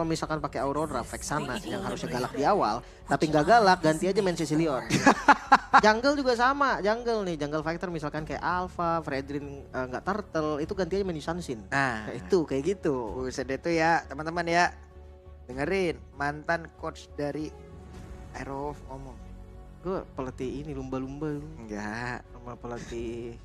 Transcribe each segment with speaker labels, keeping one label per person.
Speaker 1: Kalau misalkan pakai Aurora, Vexana yang harusnya galak di awal, tapi nggak galak, ganti aja main Cecilion. Jungle juga sama, jungle fighter misalkan kayak Alpha, Fredrin nggak Turtle, itu ganti aja main Sunsin.
Speaker 2: Nah,
Speaker 1: Kayak gitu.
Speaker 2: buset itu ya teman-teman ya. Dengerin mantan coach dari Aero ngomong.
Speaker 1: Gue pelatih ini lumba-lumba
Speaker 2: Enggak.
Speaker 1: sama pelatih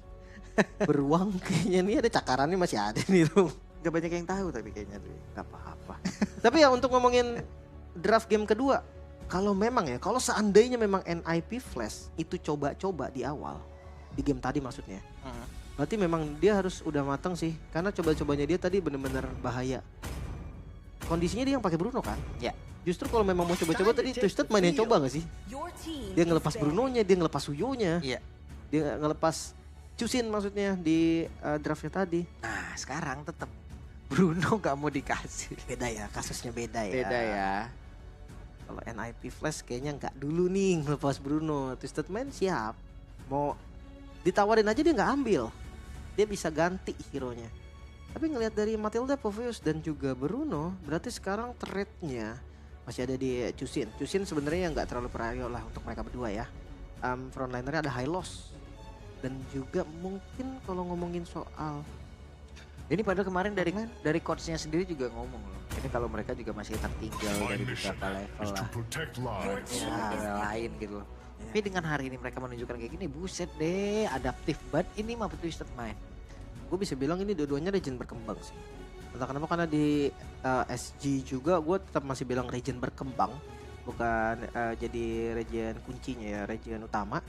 Speaker 1: beruang kayaknya nih ada cakarannya masih ada nih tuh.
Speaker 2: Enggak banyak yang tahu tapi kayaknya tuh.
Speaker 1: Gak apa-apa. Tapi ya untuk ngomongin draft game kedua, kalau seandainya memang NIP Flash itu coba-coba di awal, di game tadi maksudnya, berarti memang dia harus udah matang sih, karena coba-cobanya dia tadi bener-bener bahaya. Kondisinya dia yang pakai Bruno kan?
Speaker 2: Ya.
Speaker 1: Justru kalau memang mau coba-coba tadi Twisted mainnya coba gak sih? Dia ngelepas Brunonya, dia ngelepas Suyonya,
Speaker 2: Iya.
Speaker 1: dia ngelepas Cusin maksudnya di draftnya tadi.
Speaker 2: Nah, sekarang tetap Bruno gak mau dikasih.
Speaker 1: Beda ya, kasusnya beda ya.
Speaker 2: Beda ya.
Speaker 1: Kalau NIP Flash kayaknya nggak dulu nih ngelepas Bruno. Twisted Man siap. Mau ditawarin aja dia nggak ambil. Dia bisa ganti hero-nya. Tapi ngelihat dari Matilda, Povius dan juga Bruno, berarti sekarang trade-nya masih ada di Cusin. Cusin sebenarnya nggak terlalu prior lah untuk mereka berdua ya. Frontlinernya ada Hylos. Dan juga mungkin kalau ngomongin soal
Speaker 2: Ini padahal kemarin dari coachnya sendiri juga ngomong loh. Ini kalau mereka juga masih tertinggal dari beberapa level lah. Ya, lain gitu loh. Tapi dengan hari ini mereka menunjukkan kayak gini, buset deh, adaptif banget ini mah Twisted Mind.
Speaker 1: gue bisa bilang ini dua-duanya region berkembang sih. Entah kenapa karena di SG juga gue tetap masih bilang region berkembang, bukan jadi region kuncinya ya, region utama.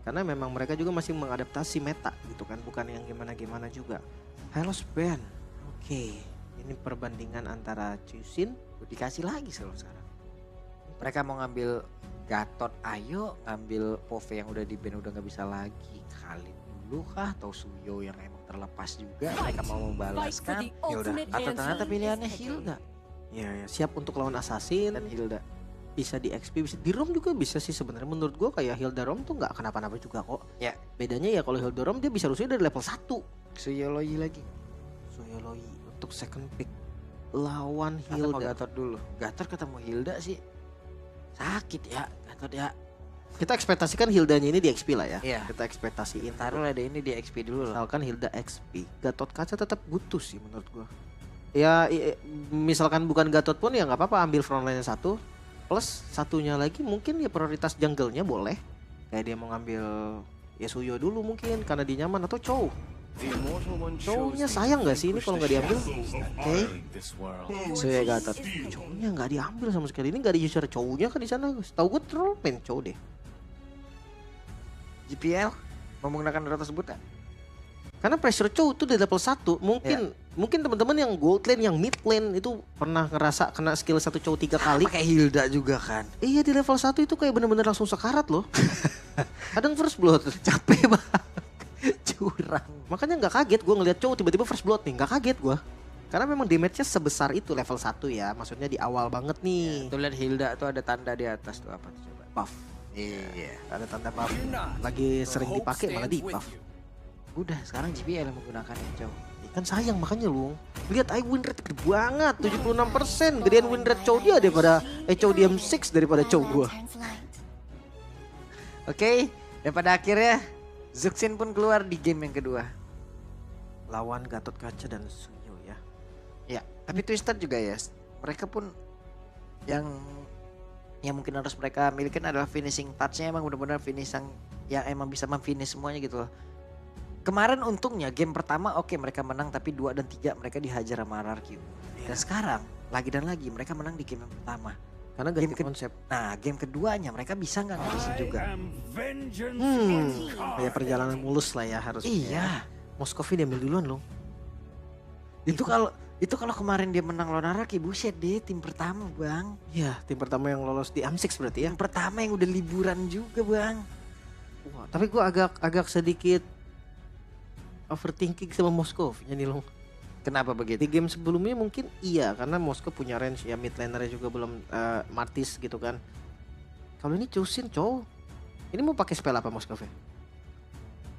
Speaker 1: Karena memang mereka juga masih mengadaptasi meta gitu kan, bukan yang gimana-gimana juga. Hylos Band, oke. Ini perbandingan antara Cusin,
Speaker 2: Dikasih lagi selalu sekarang. Mereka mau ngambil Gatot, ayo ngambil Pove yang udah di band udah nggak bisa lagi. Khalid dulu kah atau Suyo yang emang terlepas juga mereka mau membalaskan. Ya udah. Atau ternyata pilihannya Hilda
Speaker 1: ya siap untuk lawan Assassin.
Speaker 2: dan Hilda.
Speaker 1: Bisa di XP, bisa di ROM juga bisa sih sebenarnya. Menurut gue kayak Hilda ROM tuh nggak kenapa-napa juga kok.
Speaker 2: Ya.
Speaker 1: Bedanya ya kalau Hilda ROM dia bisa rusuhnya dari level 1.
Speaker 2: Suyo Loi lagi.
Speaker 1: Suyoloi untuk second pick lawan
Speaker 2: Atau mau
Speaker 1: Hilda.
Speaker 2: Gatot dulu. Gatot ketemu Hilda sih sakit ya Gatot ya.
Speaker 1: Kita ekspektasikan Hildanya ini di XP lah ya.
Speaker 2: Iya.
Speaker 1: Kita ekspektasiin.
Speaker 2: Taruh ada ini di XP dulu lah.
Speaker 1: Misalkan Hilda XP, Gatot kaca tetap butuh sih menurut gua. Ya misalkan bukan Gatot pun ya nggak apa-apa, ambil frontline satu plus satunya lagi mungkin ya prioritas jungle-nya boleh. Kayak dia mau ngambil Yasuyo dulu mungkin karena dia nyaman, atau Chow. Chow-nya sayang nggak sih ini kalau nggak diambil? Oke.
Speaker 2: Suyo Gatot.
Speaker 1: Chow-nya nggak diambil sama sekali. Ini nggak di user Chow-nya kan di sana. Tahu gue terlalu main Chow deh.
Speaker 2: GPL mau menggunakan data tersebut kan?
Speaker 1: Karena pressure Chow itu di level 1 mungkin teman-teman yang gold lane, yang mid lane itu pernah ngerasa kena skill 1 Chow 3 kali.
Speaker 2: Kayak Hilda juga kan.
Speaker 1: Iya di level 1 itu kayak bener-bener langsung sekarat loh. Kadang first blood. Capek banget.
Speaker 2: Curang.
Speaker 1: Makanya nggak kaget gue ngeliat Chow tiba-tiba first blood nih, nggak kaget gue. Karena memang damage-nya sebesar itu level 1 ya, maksudnya di awal banget nih.
Speaker 2: Tuh lihat Hilda tuh ada tanda di atas tuh apa tuh coba?
Speaker 1: Buff.
Speaker 2: Iya.
Speaker 1: Ada tanda buff. Lagi sering dipakai malah di buff.
Speaker 2: Udah sekarang GPL yang menggunakan Chow.
Speaker 1: Kan sayang makanya lu. Lihat win rate gede banget, 76%. Gedean win rate Chow dia daripada Chow DM6 daripada Chow gua.
Speaker 2: Oke, dan pada akhirnya Zuxin pun keluar di game yang kedua.
Speaker 1: Lawan Gatot Kaca dan Suyo ya.
Speaker 2: Ya, tapi Twisted juga ya. Mereka pun yang mungkin harus mereka milikin adalah finishing touch-nya, emang benar-benar finishing yang emang bisa memfinish semuanya gitu loh. Kemarin untungnya game pertama oke mereka menang, tapi 2 dan 3 mereka dihajar sama RRQ. Dan sekarang lagi dan lagi mereka menang di game yang pertama.
Speaker 1: Karena ganti konsep.
Speaker 2: Nah game keduanya mereka bisa nggak ngabisin juga?
Speaker 1: Kayak perjalanan mulus lah ya harusnya.
Speaker 2: Iya.
Speaker 1: Moskovi diambil duluan loh.
Speaker 2: Itu kalau kemarin dia menang lawan Araki, buset deh tim pertama bang.
Speaker 1: Iya, tim pertama yang lolos di AM6 berarti ya.
Speaker 2: Tim pertama yang udah liburan juga bang.
Speaker 1: Wah, tapi gua agak sedikit overthinking sama Moskov nih loh.
Speaker 2: Kenapa begitu?
Speaker 1: Di game sebelumnya mungkin iya karena Moskov punya range ya, mid lanernya juga belum Martis gitu kan. Kalau ini Cusin Chow. Ini mau pakai spell apa Moskov ya?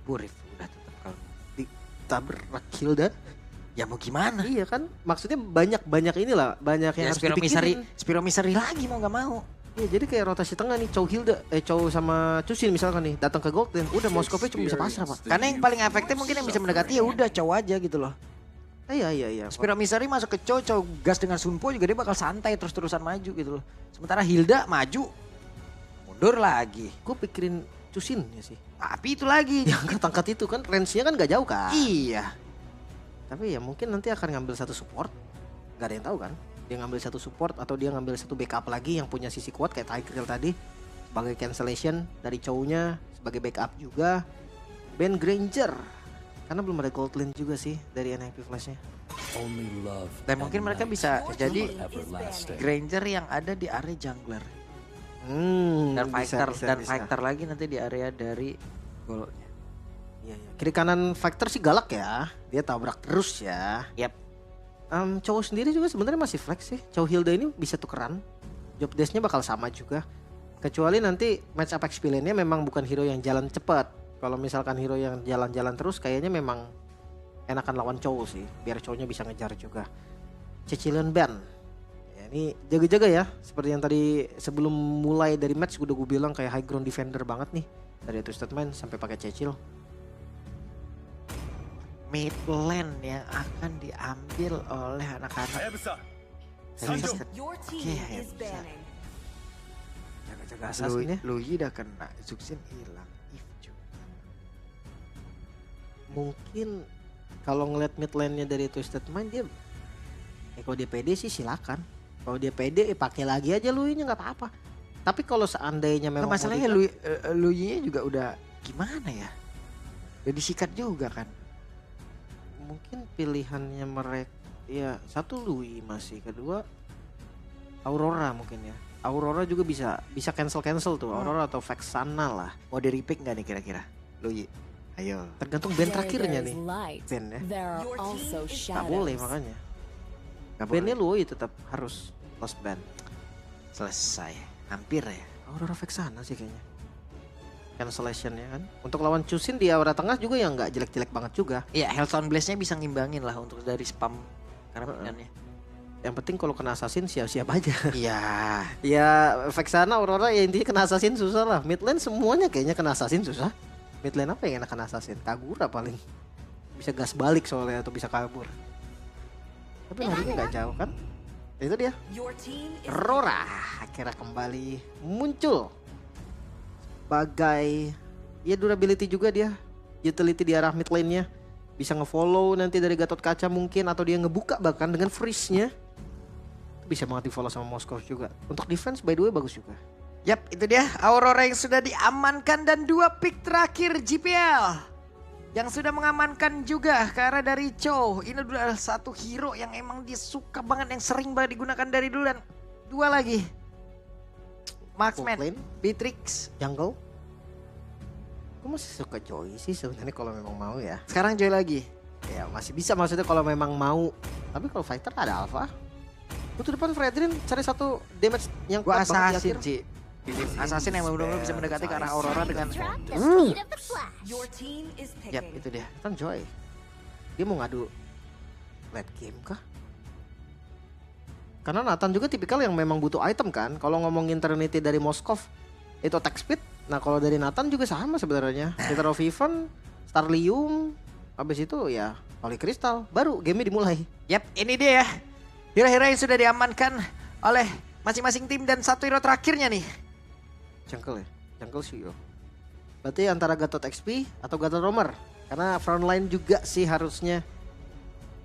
Speaker 2: Burif udah tetap kalau
Speaker 1: Ditabrak Hilda.
Speaker 2: Ya mau gimana?
Speaker 1: Iya kan, maksudnya banyak inilah, banyak yang
Speaker 2: Ya
Speaker 1: harus
Speaker 2: Spiro Misari,
Speaker 1: dipikirin.
Speaker 2: Spiro Misari lagi mau nggak mau.
Speaker 1: Iya, jadi kayak rotasi tengah nih, Chow Hilda, Chow sama Chusin misalkan nih, datang ke Gold Lane, udah Moskova cuma bisa pasrah pak.
Speaker 2: Karena yang paling efektif mungkin yang bisa mendekati ya udah Chow aja gitu loh.
Speaker 1: Iya.
Speaker 2: Spiro Misari masuk ke Chow gas dengan Sunpo juga dia bakal santai terus-terusan maju gitu loh. Sementara Hilda maju, mundur lagi.
Speaker 1: Gue pikirin Chusin ya sih.
Speaker 2: Tapi itu lagi.
Speaker 1: Yang angkat itu kan range-nya kan gak jauh kan.
Speaker 2: Iya.
Speaker 1: Tapi ya mungkin nanti akan ngambil satu support, gak ada yang tahu kan. Dia ngambil satu support atau dia ngambil satu backup lagi yang punya sisi kuat kayak Tiger tadi sebagai cancellation dari Chow-nya sebagai backup juga. Ben Granger karena belum ada gold lane juga sih dari NIP Flash-nya.
Speaker 2: Dan mungkin mereka bisa jadi Granger yang ada di area jungler dan fighter lagi nanti di area dari golnya.
Speaker 1: Iya. Kiri kanan fighter sih galak ya, dia tabrak terus ya.
Speaker 2: Yap.
Speaker 1: Chow sendiri juga sebenarnya masih flex sih. Chow Hilda ini bisa tukeran, job desk-nya bakal sama juga. Kecuali nanti match up XP lane-nya memang bukan hero yang jalan cepat. Kalau misalkan hero yang jalan-jalan terus kayaknya memang enakan lawan Chow sih, biar Chow-nya bisa ngejar juga. Cecilion Ban. Ya, ini jaga-jaga ya, seperti yang tadi sebelum mulai dari match gue bilang kayak high ground defender banget nih. Dari Twisted Man sampai pakai Cecil.
Speaker 2: Mid lane yang akan diambil oleh anak-anak.
Speaker 3: Your team is banning.
Speaker 1: Jaga-jaga assassin ya.
Speaker 2: Luyi udah kena, Zuxin hilang. If juga.
Speaker 1: Mungkin kalau ngeliat mid lane-nya dari Twisted Mind dia kalau dia pede sih silakan. Kalau dia pede pakai lagi aja Luyi-nya nggak apa-apa. Tapi kalau seandainya memang
Speaker 2: masalahnya Luyi-nya juga udah gimana ya? Udah disikat juga kan.
Speaker 1: Mungkin pilihannya mereka ya satu Luyi masih, kedua Aurora mungkin ya. Aurora juga bisa cancel tuh. Aurora atau Vexana lah.
Speaker 2: Mau di repick nggak nih kira-kira? Luyi. Ayo.
Speaker 1: Tergantung band terakhirnya nih. Band ya. Gak boleh makanya. Bandnya Luyi tetap harus lost band.
Speaker 2: Selesai. Hampir ya.
Speaker 1: Aurora Vexana sih kayaknya. Cancellation ya kan. Untuk lawan Chusin di aura tengah juga yang nggak jelek-jelek banget juga.
Speaker 2: Iya, Hellstone Blaze-nya bisa ngimbangin lah untuk dari spam karena
Speaker 1: Yang penting kalau kena assassin siap-siap aja.
Speaker 2: Iya.
Speaker 1: Ya Vexana Aurora ya intinya kena assassin susah lah. Mid lane semuanya kayaknya kena assassin susah. Mid lane apa yang enak kena assassin? Kagura paling. Bisa gas balik soalnya atau bisa kabur. Tapi larinya nggak jauh kan? Itu dia. Aurora akhirnya kembali muncul. Sebagai ya durability juga dia, utility di arah mid lane-nya, bisa ngefollow nanti dari Gatot Kaca mungkin atau dia ngebuka bahkan dengan freeze-nya bisa banget di follow sama Moskov juga. Untuk defense by the way bagus juga.
Speaker 2: Yap, itu dia Aurora yang sudah diamankan dan 2 pick terakhir GPL yang sudah mengamankan juga ke arah dari Chow. Ini adalah satu hero yang emang dia suka banget, yang sering banget digunakan dari dulu. Dan 2 lagi Marksman, Beatrix,
Speaker 1: Jungle. Gue masih suka Joy sih sebenarnya kalau memang mau ya.
Speaker 2: Sekarang Joy lagi.
Speaker 1: Ya masih bisa maksudnya kalau memang mau. Tapi kalau fighter ada Alpha. Butuh depan Fredrin cari satu damage yang
Speaker 2: gua
Speaker 1: kuat banget di
Speaker 2: assassin
Speaker 1: akhir.
Speaker 2: sih. Assassin yang benar-benar bisa mendekati ke arah Aurora dengan Yap, itu dia.
Speaker 1: Kan Joy. Dia mau ngadu late game kah? Karena Nathan juga tipikal yang memang butuh item kan. Kalau ngomongin Trinity dari Moskov itu attack speed. Nah kalau dari Nathan juga sama sebenarnya. Peter of Even, Starlium, habis itu ya Holy Crystal. Baru game dimulai.
Speaker 2: Yap, ini dia ya. Hero-hero yang sudah diamankan oleh masing-masing tim dan satu hero terakhirnya nih.
Speaker 1: Jungle ya? Jungle Shio. Berarti antara Gatot XP atau Gatot Romer. Karena frontline juga sih harusnya.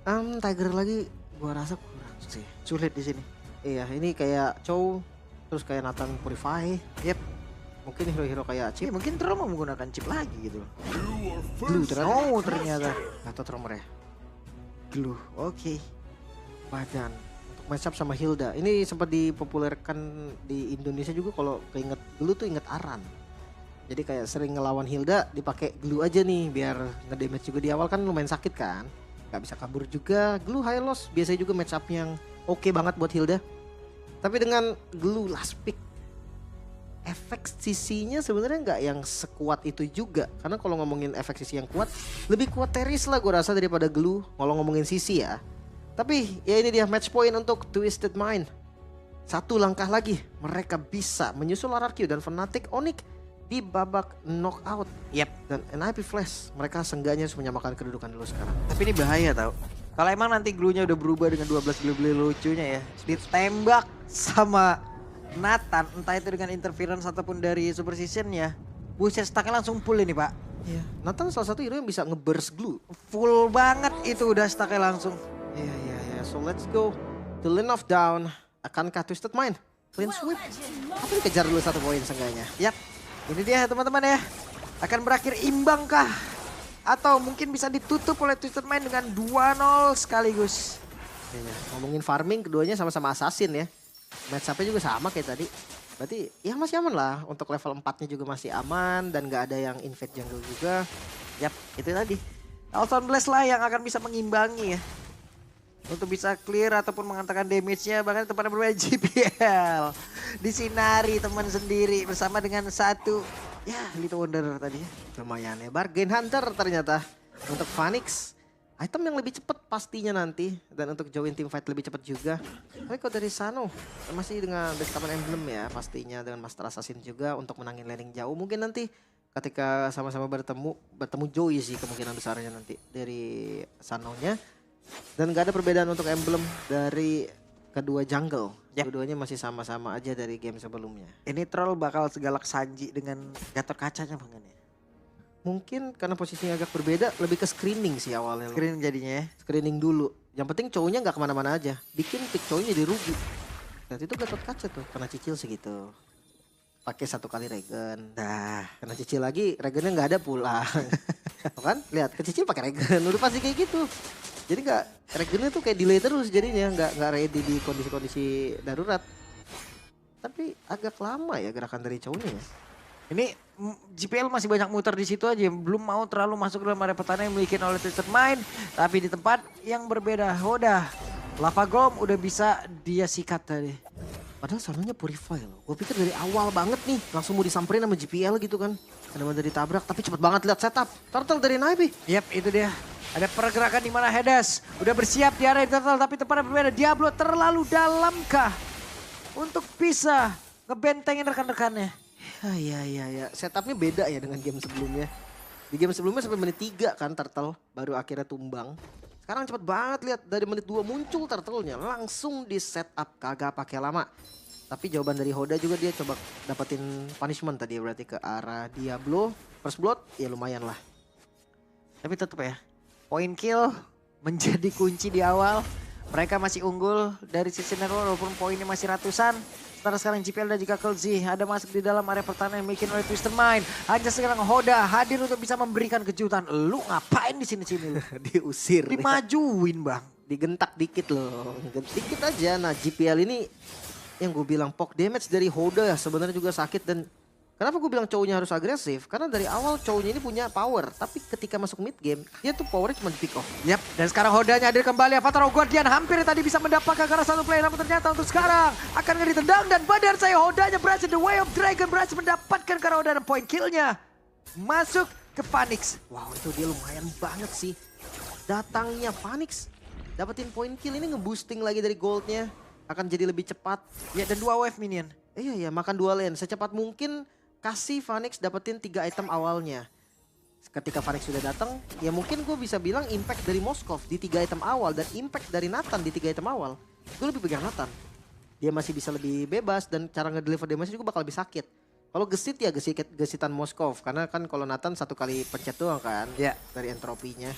Speaker 1: Tiger lagi gua rasa kurang sih.
Speaker 2: Sulit di sini.
Speaker 1: Iya, ini kayak Chow, terus kayak Nathan Purify.
Speaker 2: Yep.
Speaker 1: Mungkin hero-hero kayak Chip.
Speaker 2: Ya, mungkin Troll mau menggunakan chip lagi gitu.
Speaker 1: Glue ternyata.
Speaker 2: Oh, ternyata.
Speaker 1: Gatot Romer ya.
Speaker 2: Glue. Oke.
Speaker 1: Badan untuk match up sama Hilda. Ini sempat dipopulerkan di Indonesia juga kalau keinget Glue tuh inget Aran. Jadi kayak sering ngelawan Hilda dipakai Glue aja nih biar ngedamage juga di awal kan lumayan sakit kan. Gak bisa kabur juga. Glue high loss biasanya juga match up yang oke banget buat Hilda. Tapi dengan Glue last pick efek CC-nya sebenarnya nggak yang sekuat itu juga. Karena kalau ngomongin efek CC yang kuat, lebih kuat Teris lah gue rasa daripada Glue. Kalau ngomongin CC ya. Tapi ya ini dia match point untuk Twisted Mind. Satu langkah lagi, mereka bisa menyusul RRQ dan Fnatic Onyx di babak knockout.
Speaker 2: Yap.
Speaker 1: Dan NIP Flash, mereka seenggaknya harus menyamakan kedudukan dulu sekarang.
Speaker 2: Tapi ini bahaya tau. Kalau emang nanti Glue-nya udah berubah dengan 12 Glue lucunya ya. Ditembak sama Nathan, entah itu dengan interference ataupun dari Superstition-nya. Buset, stacknya langsung full ini pak.
Speaker 1: Iya. Nathan salah satu hero yang bisa nge-burst Glue.
Speaker 2: Full banget itu udah stacknya langsung.
Speaker 1: Iya. So let's go to lane of down. Akankah Twisted Mind clean sweep? Tapi dikejar dulu 1 poin seenggaknya.
Speaker 2: Yap, ini dia teman-teman ya. Akan berakhir imbang kah? Atau mungkin bisa ditutup oleh Twisted Mind dengan 2-0 sekaligus.
Speaker 1: Iya. Ngomongin farming, keduanya sama-sama assassin ya. Match up-nya juga sama kayak tadi. Berarti ya masih aman lah. Untuk level 4-nya juga masih aman. Dan gak ada yang invade jungle juga.
Speaker 2: Yap, itu tadi. Alton Blast lah yang akan bisa mengimbangi ya. Untuk bisa clear ataupun mengantarkan damage-nya. Bahkan tempatnya bermain GPL. Disinari teman sendiri bersama dengan satu. Ya, Little Wonder tadi ya.
Speaker 1: Lumayan ya. Bargain Hunter ternyata. Untuk Phoenix. Item yang lebih cepat pastinya nanti. Dan untuk join team fight lebih cepat juga. Tapi kalau dari Sano. Masih dengan base common emblem ya. Pastinya dengan Master Assassin juga. Untuk menangin laning jauh. Mungkin nanti ketika sama-sama bertemu Joey sih kemungkinan besarnya nanti. Dari Sanonya. Dan gak ada perbedaan untuk emblem dari kedua jungle.
Speaker 2: Ya.
Speaker 1: Keduanya masih sama-sama aja dari game sebelumnya.
Speaker 2: Ini troll bakal segalak Sanji dengan Gatot Kacanya bang ya.
Speaker 1: Mungkin karena posisinya agak berbeda, lebih ke screening sih awalnya.
Speaker 2: Screen jadinya ya.
Speaker 1: Screening dulu. Yang penting cowoknya nggak kemana-mana aja. Bikin pick cowoknya jadi rugi. Dan itu Gatot Kaca tuh, kena cicil segitu. Pakai 1 kali regen. Nah, kena cicil lagi, regennya nggak ada pulang. Kan? Lihat, kecicil pakai regen. Udah pasti kayak gitu. Jadi nggak, regennya tuh kayak delay terus jadinya. Nggak ready di kondisi-kondisi darurat. Tapi agak lama ya gerakan dari cowoknya ya.
Speaker 2: Ini GPL masih banyak muter di situ aja, belum mau terlalu masuk dalam area pertahanan yang dimiliki oleh Twisted Mind. Tapi di tempat yang berbeda, Hoda, Lava Golem udah bisa dia sikat tadi.
Speaker 1: Padahal Sanonya Purify loh. Gue pikir dari awal banget nih langsung mau disamperin sama GPL gitu kan. Benar-benar ditabrak, tapi cepet banget lihat setup. Turtle dari Naibi.
Speaker 2: Yap, itu dia. Ada pergerakan di mana Hedas udah bersiap di area Turtle, tapi tempatnya berbeda. Diablo terlalu dalamkah untuk bisa ngebentengin rekan-rekannya?
Speaker 1: Ya. Setupnya beda ya dengan game sebelumnya. Di game sebelumnya sampai menit 3 kan Turtle baru akhirnya tumbang. Sekarang cepet banget lihat dari menit 2 muncul Turtle-nya. Langsung di setup, kagak pakai lama. Tapi jawaban dari Hoda juga dia coba dapetin punishment tadi berarti ke arah Diablo. First blood ya lumayan lah.
Speaker 2: Tapi tetap ya, point kill menjadi kunci di awal. Mereka masih unggul dari sisi network walaupun poinnya masih ratusan. Sementara sekarang GPL dan juga Kelzi ada masuk di dalam area pertahanan yang dimiliki oleh Twisted Mind. Hanya sekarang Hoda hadir untuk bisa memberikan kejutan. Lu ngapain di sini lu?
Speaker 1: Diusir.
Speaker 2: Dimajuin bang.
Speaker 1: Digentak dikit loh. Dikit aja. Nah GPL ini yang gue bilang poke damage dari Hoda ya sebenarnya juga sakit. Dan kenapa gue bilang cowoknya harus agresif? Karena dari awal cowoknya ini punya power. Tapi ketika masuk mid game, dia tuh powernya cuma di pick off.
Speaker 2: Yap, dan sekarang Hodanya hadir kembali. Avatar Guardian hampir tadi bisa mendapatkan karena satu play. Namun ternyata untuk sekarang akan ditendang. Dan badar saya Hodanya berhasil The Way of Dragon. Berhasil mendapatkan karena Hoda dan point killnya. Masuk ke Phoenix.
Speaker 1: Wow itu dia lumayan banget sih. Datangnya Phoenix. Dapetin point kill ini nge-boosting lagi dari goldnya. Akan jadi lebih cepat.
Speaker 2: Ya dan 2 wave minion.
Speaker 1: Iya makan 2 lane. Secepat mungkin kasih Phoenix dapetin 3 item awalnya. Ketika Phoenix sudah datang, ya mungkin gue bisa bilang impact dari Moskov di 3 item awal dan impact dari Nathan di 3 item awal. Gue lebih pegang Nathan. Dia masih bisa lebih bebas dan cara ngedeliver damage juga bakal lebih sakit. Kalau gesit ya gesitan Moskov karena kan kalau Nathan 1 kali pencet doang kan dari entropinya.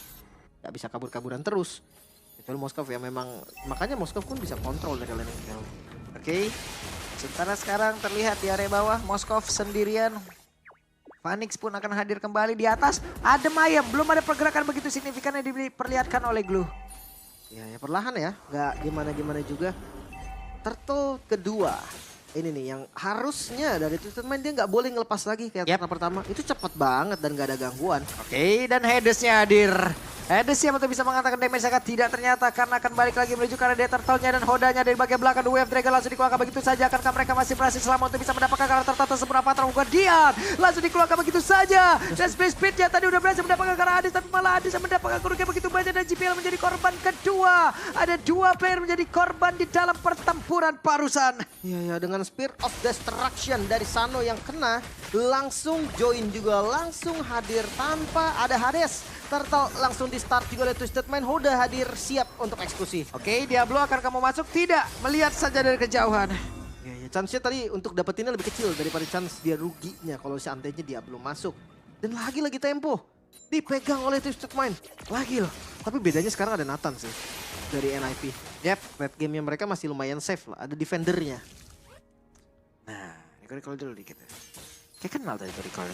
Speaker 1: Gak bisa kabur-kaburan terus. Itu Moskov ya memang makanya Moskov pun bisa kontrol dari laning kill.
Speaker 2: Oke. Sementara sekarang terlihat di area bawah Moskov sendirian. Phoenix pun akan hadir kembali di atas. Ada Mayem, belum ada pergerakan begitu signifikan yang diperlihatkan oleh Glue.
Speaker 1: Ya perlahan ya, nggak gimana-gimana juga. Turtle kedua. Ini nih yang harusnya dari Twisted Mind dia nggak boleh ngelepas lagi kayak turtle pertama. Itu cepet banget dan nggak ada gangguan.
Speaker 2: Oke, dan Hadesnya hadir. Hades siap untuk bisa mengatakan damage sangat tidak ternyata karena akan balik lagi menuju ke arah Death Turtle-nya dan Hodanya dari bagian belakang. The Wave Dragon langsung dikeluarkan begitu saja. Akankah mereka masih berhasil selama untuk bisa mendapatkan karakter Turtle seberapa Guardian? Langsung dikeluarkan begitu saja. Dan speed-speednya tadi udah berhasil mendapatkan ke arah Hades, tapi malah Hades yang mendapatkan kerugian begitu banyak dan JPL menjadi korban kedua. Ada 2 player menjadi korban di dalam pertempuran parusan.
Speaker 1: Iya, dengan Spear of Destruction dari Sano yang kena, langsung join juga, langsung hadir tanpa ada Hades. Turtle langsung di start juga oleh Twisted Mind. Hoda hadir siap untuk eksekusi.
Speaker 2: Oke, Diablo akan kamu masuk? Tidak, melihat saja dari kejauhan.
Speaker 1: Ya, chance-nya tadi untuk dapetinnya lebih kecil daripada chance dia ruginya kalau seandainya dia belum masuk. Dan lagi-lagi tempo dipegang oleh Twisted Mind. Lagi loh. Tapi bedanya sekarang ada Nathan sih dari NIP.
Speaker 2: Yap,
Speaker 1: Late game-nya mereka masih lumayan safe lah. Ada defendernya.
Speaker 2: nah, recall dulu dikit. Kayak kenal tadi recall.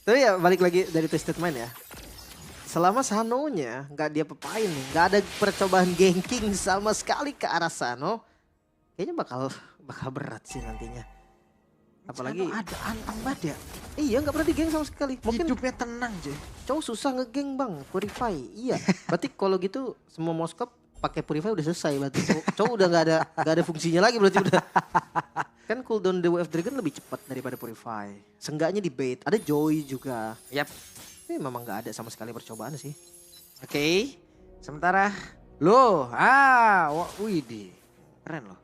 Speaker 1: Tapi ya balik lagi dari Twisted Mind ya. Selama Sanonya nggak dia pepain nih, nggak ada percobaan ganking sama sekali ke arah Sano, kayaknya bakal berat sih nantinya. Apalagi
Speaker 2: ada antang banget ya.
Speaker 1: Iya nggak pernah digeng sama sekali. Mungkin
Speaker 2: Hidupnya tenang aja.
Speaker 1: cowok susah ngegeng bang, Purify. Iya. Berarti kalau gitu semua Moskop pakai Purify udah selesai berarti. Cowok udah nggak ada fungsinya lagi berarti udah. Kan cooldown The Wave Dragon lebih cepat daripada Purify. Seenggaknya di bait. Ada Joy juga.
Speaker 2: Yap.
Speaker 1: Ini memang nggak ada sama sekali percobaan sih.
Speaker 2: Oke. Sementara widih. Keren loh.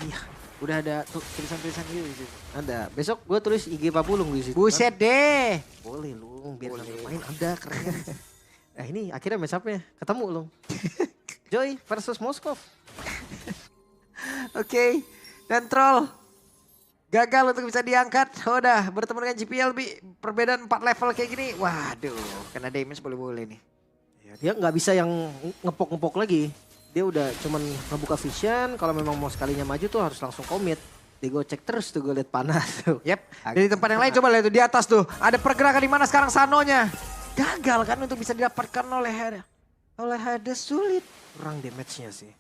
Speaker 1: Iya.
Speaker 2: Udah ada tulisan-tulisan gitu di situ.
Speaker 1: Ada. Besok gue tulis IG Papulung di situ.
Speaker 2: Buset deh.
Speaker 1: Boleh Lung, biar nggak main ada keren. Nah ini akhirnya match up-nya ketemu Lung. Joy versus Moskov.
Speaker 2: Oke. Dan Troll gagal untuk bisa diangkat. Udah bertemu dengan GPL perbedaan 4 level kayak gini. Waduh, kena damage boleh-boleh nih.
Speaker 1: Ya, dia nggak bisa yang ngepok-ngepok lagi. Dia udah cuman ngebuka vision. Kalau memang mau sekalinya maju tuh harus langsung komit. Dia go cek terus tuh gue liat panas tuh.
Speaker 2: Yap. Dari tempat yang lain coba lihat tuh di atas tuh. Ada pergerakan di mana sekarang Sanonya. Gagal kan untuk bisa didapatkan oleh Hades sulit.
Speaker 1: Kurang damage-nya sih.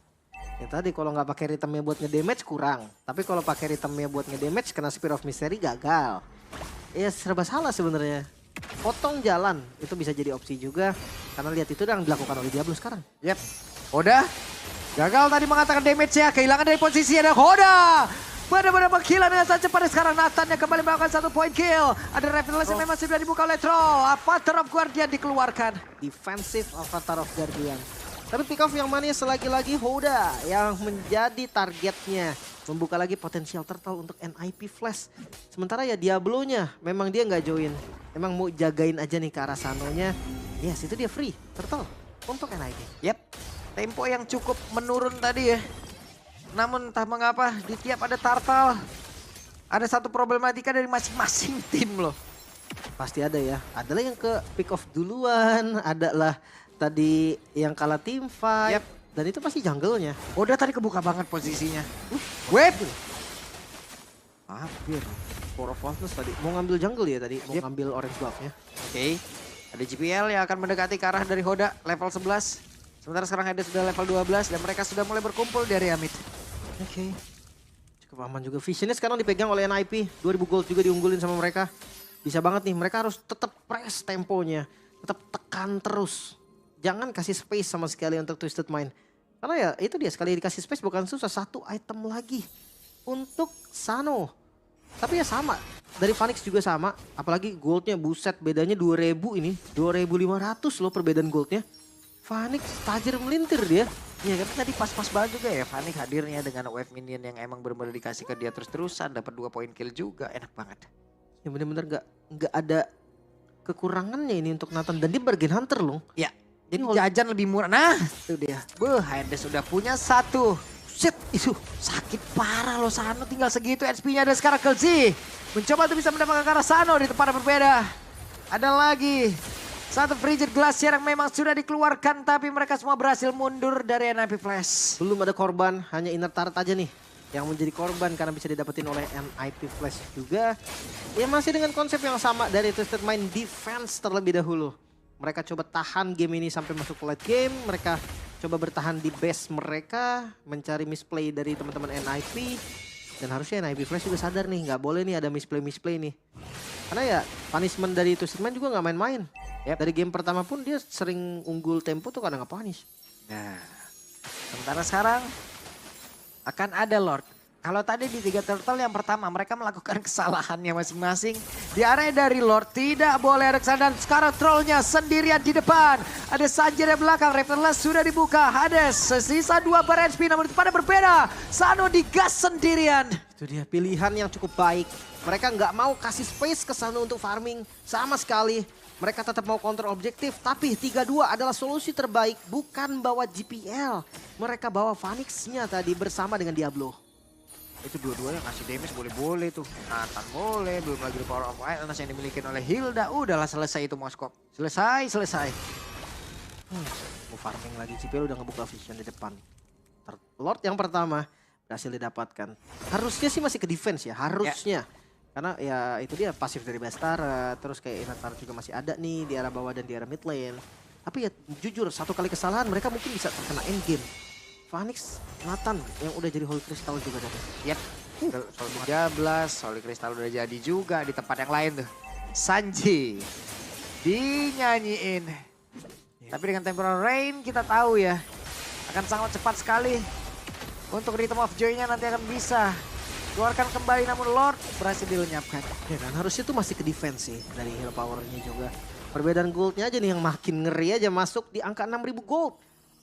Speaker 1: Ya tadi kalau nggak pakai ritemnya buat ngedamage kurang. Tapi kalau pakai ritemnya buat ngedamage kena Spear of Mystery gagal. Ya serba salah sebenarnya. Potong jalan itu bisa jadi opsi juga. Karena lihat itu yang dilakukan oleh Diablo sekarang.
Speaker 2: Yap. Hoda gagal tadi mengatakan damage ya. Kehilangan dari posisi ada Hoda. Benar-benar menghilang dengan sangat cepat sekarang. Nathan yang kembali melakukan 1 point kill. Ada Revelations yang memang sudah dibuka oleh Troll. Avatar of Guardian dikeluarkan.
Speaker 1: Defensive Avatar of Guardian. Tapi pick off yang manis lagi-lagi Hoda yang menjadi targetnya. Membuka lagi potensial Turtle untuk NIP Flash. Sementara ya Diablo-nya memang dia nggak join. Emang mau jagain aja nih ke arah Sanonya. Yes itu dia free Turtle untuk NIP.
Speaker 2: Yap. Tempo yang cukup menurun tadi ya. Namun entah mengapa di tiap ada Turtle. Ada satu problematika dari masing-masing tim loh.
Speaker 1: Pasti ada ya. Adalah yang ke pick off duluan. Adalah tadi yang kalah team fight.
Speaker 2: Yep.
Speaker 1: Dan itu pasti jungle-nya.
Speaker 2: Udah tadi kebuka banget posisinya. Web.
Speaker 1: Hampir. Four of Wildness tadi. Mau ngambil jungle ya tadi. Mau ngambil orange buff-nya.
Speaker 2: Oke. Ada GPL yang akan mendekati ke arah dari Hoda level 11. Sementara sekarang Hades sudah level 12 dan mereka sudah mulai berkumpul di area mid.
Speaker 1: Oke. Cukup aman juga. Visionnya sekarang dipegang oleh NIP. 2000 gold juga diunggulin sama mereka. Bisa banget nih. Mereka harus tetap press temponya. Tetap tekan terus. Jangan kasih space sama sekali untuk Twisted Mind. Karena ya itu dia sekali dikasih space bukan susah. 1 item lagi untuk Sano. Tapi ya sama. Dari Phoenix juga sama. Apalagi goldnya buset bedanya 2000 ini. 2500 loh perbedaan goldnya. Phoenix tajir melintir dia.
Speaker 2: Iya tapi tadi pas-pas banget juga ya Phoenix hadirnya dengan wave minion yang emang benar-benar dikasih ke dia terus-terusan. Dapat 2 poin kill juga enak banget.
Speaker 1: Ya bener-bener nggak ada kekurangannya ini untuk Nathan. Dan dia bargain hunter loh.
Speaker 2: Ya. Jadi jajan lebih murah. Nah, itu dia. Hades sudah punya 1. Shit, itu sakit parah loh Sano tinggal segitu HP-nya. Dan sekarang Kelzi mencoba untuk bisa mendapatkan ke arah Sano di tempat yang berbeda. Ada lagi 1 Frigid Glacier yang memang sudah dikeluarkan. Tapi mereka semua berhasil mundur dari NIP Flash.
Speaker 1: Belum ada korban, hanya Inner Turret aja nih. Yang menjadi korban karena bisa didapetin oleh NIP Flash juga. Ya masih dengan konsep yang sama dari Twisted Mind defense terlebih dahulu. Mereka coba tahan game ini sampai masuk ke late game. Mereka coba bertahan di base mereka. Mencari misplay dari teman-teman NIP. Dan harusnya NIP Flash juga sadar nih. Nggak boleh nih ada misplay nih. Karena ya punishment dari Twisted Mind juga nggak main-main.
Speaker 2: Yep.
Speaker 1: Dari game pertama pun dia sering unggul tempo tuh kadang nge-punish.
Speaker 2: Nah, sementara sekarang akan ada Lord. Kalau tadi di 3 turtle yang pertama mereka melakukan kesalahannya masing-masing. Di area dari Lord tidak boleh ada kesalahan. Dan sekarang trollnya sendirian di depan. Ada Sanjay di belakang, Ravenless sudah dibuka. Hades sesisa 2 bar HP namun itu pada berbeda. Sano digas sendirian.
Speaker 1: Itu dia pilihan yang cukup baik. Mereka nggak mau kasih space ke Sano untuk farming sama sekali. Mereka tetap mau counter objektif, tapi 3-2 adalah solusi terbaik. Bukan bawa GPL, mereka bawa Phoenix-nya tadi bersama dengan Diablo.
Speaker 2: Itu dua-duanya ngasih damage boleh-boleh tuh. Nathan boleh, belum lagi power of Wildness yang dimiliki oleh Hilda. Udahlah selesai itu Moskop. Selesai.
Speaker 1: Mau farming lagi, GPL udah ngebuka vision di depan. Lord yang pertama berhasil didapatkan. Harusnya sih masih ke defense ya, harusnya. Karena ya itu dia pasif dari Bastara, terus kayak Inatar juga masih ada nih di arah bawah dan di arah mid lane. Tapi ya jujur, satu kali kesalahan mereka mungkin bisa terkena endgame. Phoenix, Nathan yang udah jadi Holy Crystal juga tadi.
Speaker 2: Yap, Soul 13, Holy Crystal udah jadi juga di tempat yang lain tuh. Sanji dinyanyiin. Tapi dengan Temporal Rain kita tahu ya akan sangat cepat sekali untuk Rhythm of Joy-nya nanti akan bisa keluarkan kembali, namun Lord berhasil dilenyapkan.
Speaker 1: Ya kan harusnya tuh masih ke defense sih dari heal powernya juga. Perbedaan goldnya aja nih yang makin ngeri aja, masuk di angka 6.000 gold.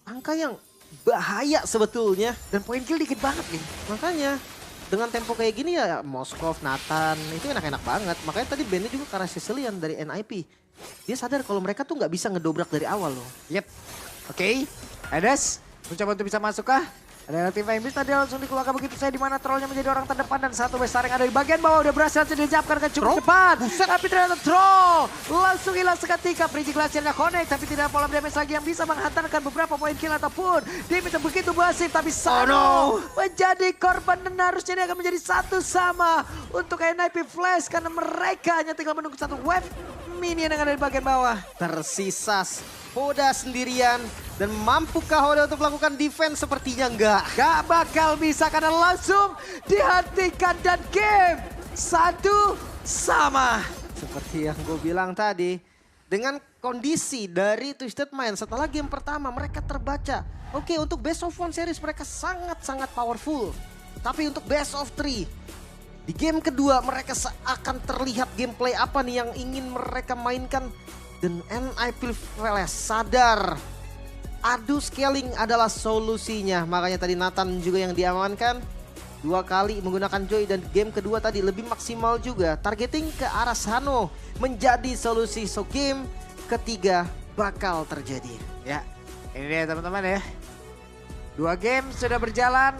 Speaker 1: Angka yang bahaya sebetulnya.
Speaker 2: Dan poin kill dikit banget nih.
Speaker 1: Makanya dengan tempo kayak gini ya Moskov, Nathan itu enak-enak banget. Makanya tadi bandnya juga karena Sicilian dari NIP. Dia sadar kalau mereka tuh nggak bisa ngedobrak dari awal loh.
Speaker 2: Yep. Oke. Hades mencoba untuk bisa masuk kah? Ada tim Fambis tadi langsung dikeluarkan begitu saya, di mana trollnya menjadi orang terdepan dan satu besar yang ada di bagian bawah udah berhasil dijawabkan ke cukup cepat. Tapi ternyata troll langsung hilang seketika. Bridge Glacier-nya connect tapi tidak pola damage lagi yang bisa menghantarkan beberapa poin kill ataupun damage yang begitu masif. Tapi Sano menjadi korban dan harusnya ini akan menjadi 1-1 untuk NIP Flash karena mereka hanya tinggal menunggu satu wave minion yang ada di bagian bawah.
Speaker 1: Tersisa Hoda sendirian dan mampukah Hoda untuk melakukan defense? Sepertinya enggak.
Speaker 2: Gak bakal bisa karena langsung dihentikan dan game 1-1.
Speaker 1: Seperti yang gue bilang tadi, dengan kondisi dari Twisted Mind setelah game pertama mereka terbaca. Oke, untuk best of 1 series mereka sangat-sangat powerful. Tapi untuk best of 3, di game kedua mereka akan terlihat gameplay apa nih yang ingin mereka mainkan. Dan NIP Flash sadar adu scaling adalah solusinya. Makanya tadi Nathan juga yang diamankan 2 kali menggunakan Joy, dan game kedua tadi lebih maksimal juga. Targeting ke arah Sano menjadi solusi. So game ketiga bakal terjadi.
Speaker 2: Ya, ini dia teman-teman ya. 2 game sudah berjalan.